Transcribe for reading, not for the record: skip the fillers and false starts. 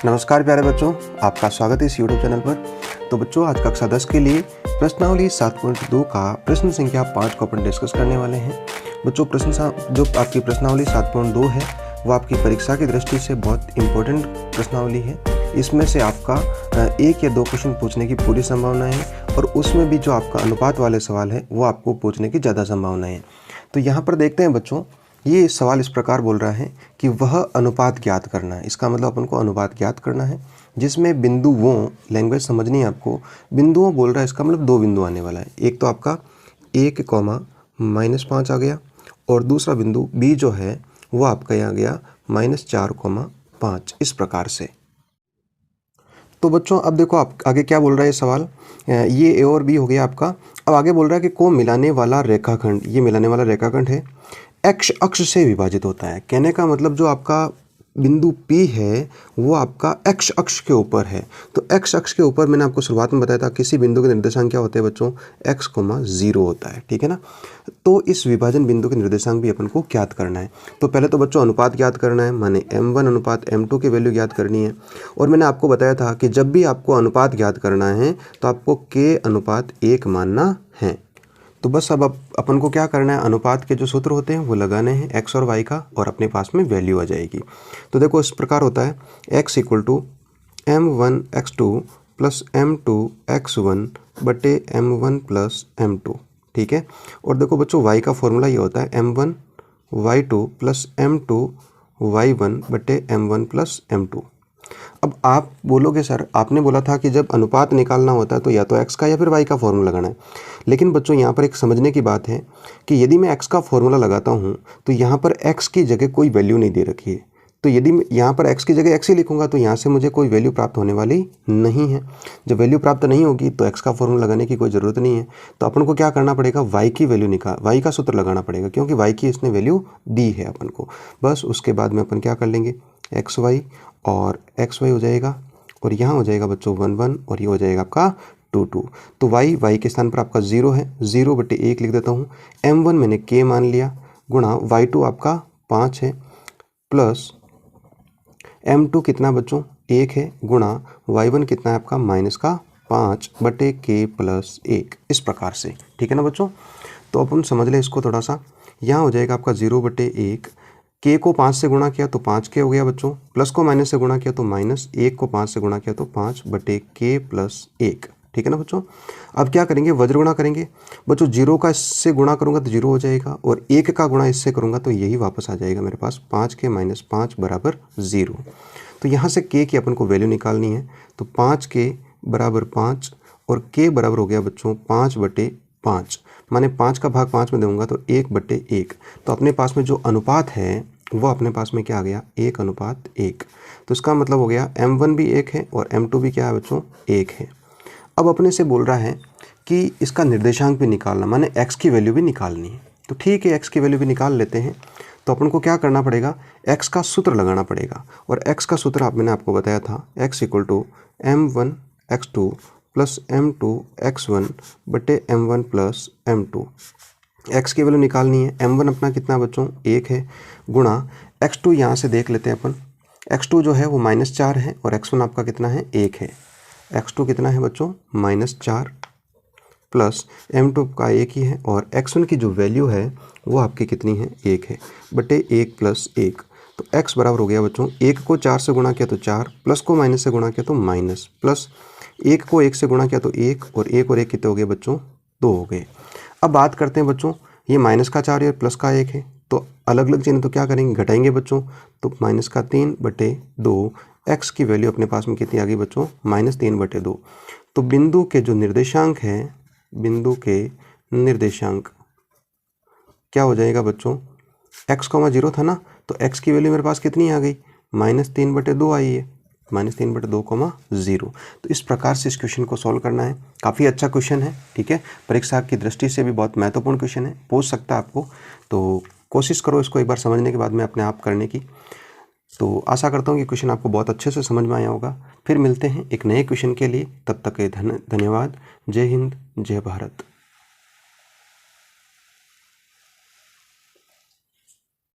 नमस्कार प्यारे बच्चों, आपका स्वागत है इस YouTube चैनल पर। तो बच्चों, आज कक्षा 10 के लिए प्रश्नावली 7.2 का प्रश्न संख्या 5 को अपन डिस्कस करने वाले हैं। बच्चों, जो आपकी प्रश्नावली 7.2 है वो आपकी परीक्षा की दृष्टि से बहुत इम्पोर्टेंट प्रश्नावली है। इसमें से आपका 1 या 2 क्वेश्चन पूछने की पूरी संभावना है और उसमें भी जो आपका अनुपात वाले सवाल है वो आपको पूछने की ज़्यादा संभावना है। तो यहाँ पर देखते हैं बच्चों, ये सवाल इस प्रकार बोल रहा है कि वह अनुपात ज्ञात करना है। इसका मतलब अपन को अनुपात ज्ञात करना है जिसमें बिंदुओं, लैंग्वेज समझनी है आपको, बिंदुओं बोल रहा है, इसका मतलब 2 बिंदु आने वाला है। एक तो आपका 1, -5 आ गया और दूसरा बिंदु बी जो है वो आपका यहाँ गया -4, 5, इस प्रकार से। तो बच्चों अब देखो आप आगे क्या बोल रहा है ये सवाल, ये ए और बी हो गया आपका। अब आगे बोल रहा है कि को मिलाने वाला रेखाखंड, ये मिलाने वाला रेखाखंड है, एक्स अक्ष से विभाजित होता है। कहने का मतलब जो आपका बिंदु P है वो आपका एक्स अक्ष के ऊपर है। तो एक्स अक्ष के ऊपर मैंने आपको शुरुआत में बताया था किसी बिंदु के निर्देशांक क्या होते हैं बच्चों, x, 0 होता है, ठीक है ना। तो इस विभाजन बिंदु के निर्देशांक भी अपन को ज्ञात करना है। तो पहले तो बच्चों अनुपात ज्ञात करना है, माने m1 अनुपात m2 की वैल्यू ज्ञात करनी है। और मैंने आपको बताया था कि जब भी आपको अनुपात ज्ञात करना है तो आपको k अनुपात 1 मानना है। तो बस अब अपन को क्या करना है, अनुपात के जो सूत्र होते हैं वो लगाने हैं x और y का, और अपने पास में वैल्यू आ जाएगी। तो देखो इस प्रकार होता है x = m1x2 + m2x1 बटे m1 + m2, ठीक है। और देखो बच्चों y का फॉर्मूला ये होता है m1y2 + m2y1 बटे m1 + m2। अब आप बोलोगे सर आपने बोला था कि जब अनुपात निकालना होता है तो या तो x का या फिर y का फॉर्मूला लगाना है। लेकिन बच्चों यहाँ पर एक समझने की बात है कि यदि मैं x का फॉर्मूला लगाता हूँ तो यहाँ पर x की जगह कोई वैल्यू नहीं दे रखी है। तो यदि मैं यहाँ पर x की जगह x ही लिखूँगा तो यहाँ से मुझे कोई वैल्यू प्राप्त होने वाली नहीं है। जब वैल्यू प्राप्त नहीं होगी तो x का फॉर्मूला लगाने की कोई ज़रूरत नहीं है। तो अपन को क्या करना पड़ेगा, y की वैल्यू y का सूत्र लगाना पड़ेगा, क्योंकि y की इसने वैल्यू दी है अपन को। बस उसके बाद में अपन क्या कर लेंगे, xy और xy हो जाएगा, और यहाँ हो जाएगा बच्चों 1 1 और ये हो जाएगा आपका 2 2। तो y के स्थान पर आपका 0 है, 0/1 लिख देता हूँ। m1 मैंने k मान लिया, गुणा y2 आपका 5 है, प्लस m2 कितना बच्चों 1 है, गुणा y1 कितना है आपका -5/k + 1, इस प्रकार से, ठीक है ना बच्चों। तो अपन समझ लें इसको थोड़ा सा। यहाँ हो जाएगा आपका 0/1, k को 5 से गुणा किया तो 5k हो गया बच्चों, प्लस को माइनस से गुणा किया तो माइनस, 1 को 5 से गुणा किया तो 5/k + 1, ठीक है ना बच्चों। अब क्या करेंगे, वज्र गुणा करेंगे बच्चों। 0 का इससे गुणा करूंगा तो 0 हो जाएगा, और 1 का गुणा इससे करूंगा तो यही वापस आ जाएगा मेरे पास, 5k - 5 = 0। तो यहाँ से k की अपन को वैल्यू निकालनी है। तो 5k = 5 और k बराबर हो गया बच्चों 5/5, माने 5 का भाग 5 में दूंगा तो 1/1। तो अपने पास में जो अनुपात है वो अपने पास में क्या आ गया, 1:1। तो इसका मतलब हो गया m1 भी 1 है और m2 भी क्या है बच्चों, 1 है। अब अपने से बोल रहा है कि इसका निर्देशांक भी निकालना, माने x की वैल्यू भी निकालनी है। तो ठीक है, x की वैल्यू भी निकाल लेते हैं। तो अपन को क्या करना पड़ेगा, x का सूत्र लगाना पड़ेगा, और x का सूत्र मैंने आपको बताया था, x = m1x2 + m2x1 बटे m1 + m2। x की वैल्यू निकालनी है, m1 अपना कितना बच्चों 1 है, गुणा x2, यहाँ से देख लेते हैं अपन, x2 जो है वो -4 है और x1 आपका कितना है 1 है। x2 कितना है बच्चों -4, प्लस m2 का 1 ही है, और x1 की जो वैल्यू है वो आपकी कितनी है 1 है, बटे 1 + 1। तो x बराबर हो गया बच्चों, 1 को 4 से गुणा किया तो 4, प्लस को माइनस से गुणा किया तो माइनस, प्लस 1 को 1 से गुणा किया तो 1, और 1 और 1 कितने हो गए बच्चों, 2 हो गए। अब बात करते हैं बच्चों, ये -4 और प्लस का 1 है, तो अलग अलग चिन्ह तो क्या करेंगे, घटाएंगे बच्चों। तो -3/2, x की वैल्यू अपने पास में कितनी आ गई बच्चों, -3/2। तो बिंदु के जो निर्देशांक है, बिंदु के निर्देशांक क्या हो जाएगा बच्चों, x, 0 था ना, तो x की वैल्यू मेरे पास कितनी आ गई, -3/2 आई है, -3/2, 0। तो इस प्रकार से इस क्वेश्चन को सॉल्व करना है। काफ़ी अच्छा क्वेश्चन है, ठीक है, परीक्षा की दृष्टि से भी बहुत महत्वपूर्ण क्वेश्चन है, पूछ सकता है आपको। तो कोशिश करो इसको एक बार समझने के बाद में अपने आप करने की। तो आशा करता हूँ कि क्वेश्चन आपको बहुत अच्छे से समझ में आया होगा। फिर मिलते हैं एक नए क्वेश्चन के लिए, तब तक धन्यवाद। जय हिंद, जय भारत।